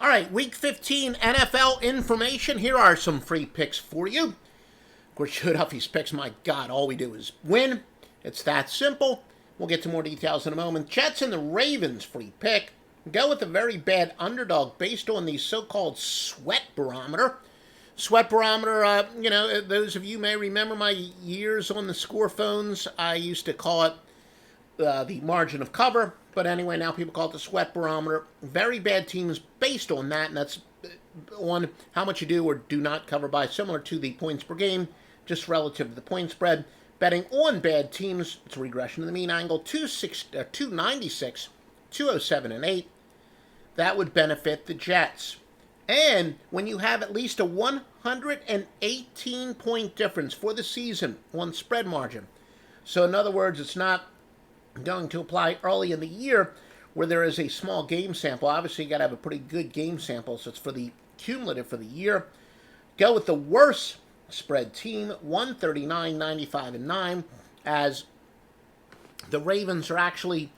All right, Week 15 NFL information. Here are some free picks for you. Of course, Joe Duffy's picks, my God, all we do is win. It's that simple. We'll get to more details in a moment. Jets and the Ravens free pick. Go with a very bad underdog based on the so-called sweat barometer. Sweat barometer, those of you may remember my years on the score phones. I used to call it the margin of cover. But anyway, now people call it the sweat barometer. Very bad teams based on that, and that's on how much you do or do not cover by, similar to the points per game, just relative to the point spread. Betting on bad teams, it's a regression to the mean angle, 296, 207, and 8. That would benefit the Jets. And when you have at least a 118-point difference for the season on spread margin, so in other words, it's not going to apply early in the year where there is a small game sample. Obviously, you got to have a pretty good game sample, so it's for the cumulative for the year. Go with the worst spread team, 139, 95, and 9, as the Ravens are actually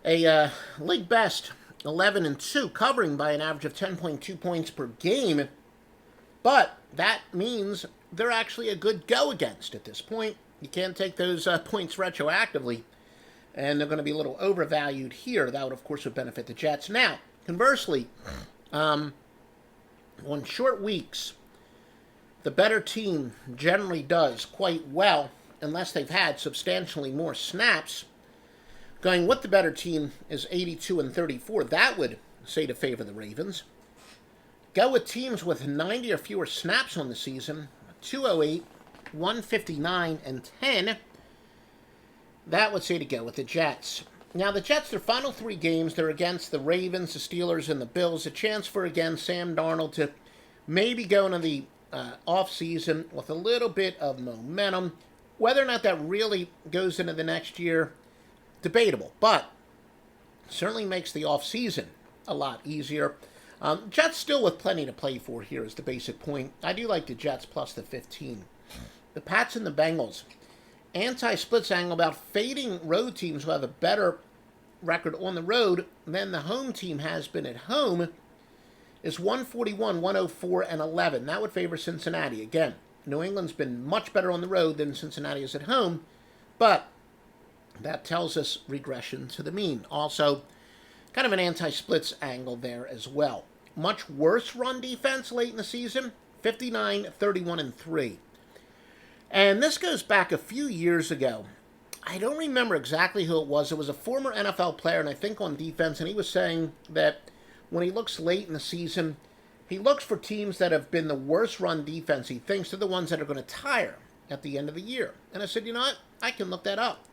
a league best 11 and 2, covering by an average of 10.2 points per game. But that means they're actually a good go against at this point. You can't take those points retroactively, and they're going to be a little overvalued here. That would, of course, would benefit the Jets. Now, conversely, on short weeks, the better team generally does quite well unless they've had substantially more snaps. Going with the better team is 82 and 34. That would say to favor the Ravens. Go with teams with 90 or fewer snaps on the season, 208, 159, and 10. That would say to go with the Jets. Now, the Jets, their final three games, they're against the Ravens, the Steelers, and the Bills. A chance for, again, Sam Darnold to maybe go into the offseason with a little bit of momentum. Whether or not that really goes into the next year, debatable. But certainly makes the offseason a lot easier. Jets still with plenty to play for here is the basic point. I do like the Jets plus the 15. The Pats and the Bengals. Anti-splits angle about fading road teams who have a better record on the road than the home team has been at home is 141, 104, and 11. That would favor Cincinnati. Again, New England's been much better on the road than Cincinnati is at home, but that tells us regression to the mean. Also, kind of an anti-splits angle there as well. Much worse run defense late in the season, 59, 31, and 3. And this goes back a few years ago. I don't remember exactly who it was. It was a former NFL player, and I think on defense, and he was saying that when he looks late in the season, he looks for teams that have been the worst run defense. He thinks they're the ones that are going to tire at the end of the year. And I said, you know what? I can look that up.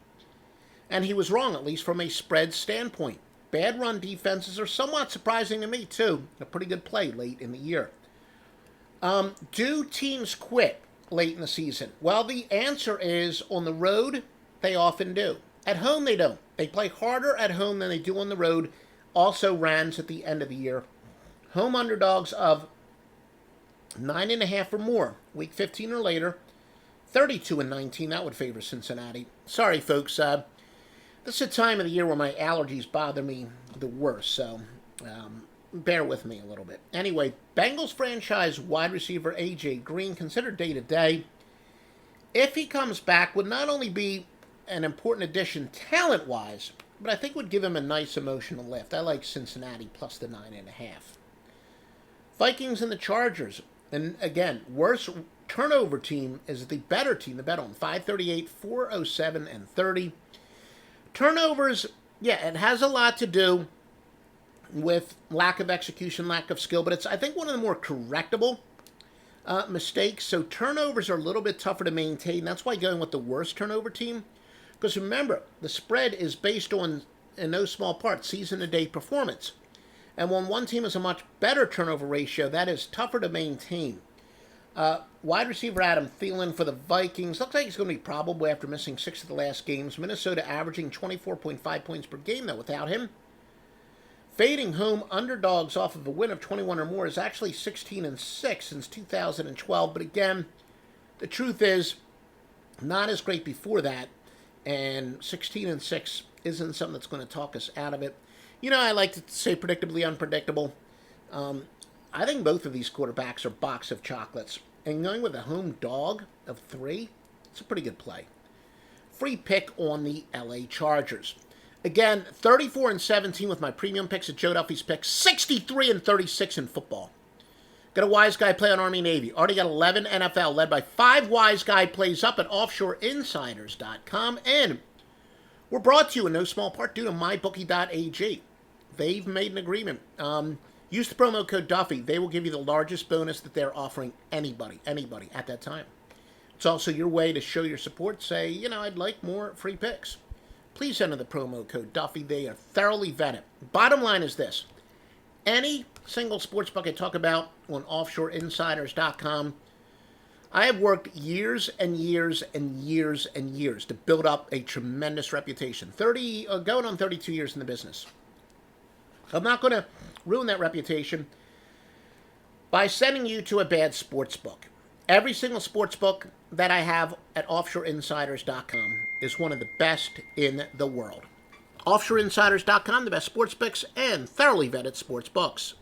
And he was wrong, at least from a spread standpoint. Bad run defenses are somewhat surprising to me, too. A pretty good play late in the year. Do teams quit late in the season? Well, the answer is on the road, they often do. At home, they don't. They play harder at home than they do on the road. Also runs at the end of the year. Home underdogs of 9.5 or more, week 15 or later. 32 and 19, that would favor Cincinnati. Sorry, folks. This is a time of the year where my allergies bother me the worst, so bear with me a little bit. Anyway, Bengals franchise wide receiver A.J. Green, considered day-to-day. If he comes back, would not only be an important addition talent-wise, but I think would give him a nice emotional lift. I like Cincinnati plus the 9.5. Vikings and the Chargers. And again, worse turnover team is the better team. The bet on 538, 407, and 30. Turnovers, yeah, it has a lot to do with lack of execution, lack of skill, but it's, I think, one of the more correctable mistakes. So turnovers are a little bit tougher to maintain. That's why going with the worst turnover team. Because remember, the spread is based on, in no small part, season-to-date performance. And when one team has a much better turnover ratio, that is tougher to maintain. Wide receiver Adam Thielen for the Vikings. Looks like he's going to be probable after missing 6 of the last games. Minnesota averaging 24.5 points per game, though, without him. Fading home underdogs off of a win of 21 or more is actually 16 and 6 since 2012. But again, the truth is, not as great before that. And 16 and 6 isn't something that's going to talk us out of it. You know, I like to say predictably unpredictable. I think both of these quarterbacks are box of chocolates. And going with a home dog of 3, it's a pretty good play. Free pick on the LA Chargers. Again, 34-17 with my premium picks at Joe Duffy's picks. 63-36 in football. Got a Wise Guy play on Army Navy. Already got 11 NFL, led by 5 Wise Guy plays up at offshoreinsiders.com. And we're brought to you in no small part due to mybookie.ag. They've made an agreement. Use the promo code Duffy. They will give you the largest bonus that they're offering anybody at that time. It's also your way to show your support. Say, I'd like more free picks. Please enter the promo code Duffy. They are thoroughly vetted. Bottom line is this. Any single sportsbook I talk about on offshoreinsiders.com, I have worked years and years and years and years to build up a tremendous reputation. Going on 32 years in the business. I'm not going to ruin that reputation by sending you to a bad sportsbook. Every single sportsbook that I have at offshoreinsiders.com is one of the best in the world. Offshoreinsiders.com, the best sports picks and thoroughly vetted sports books.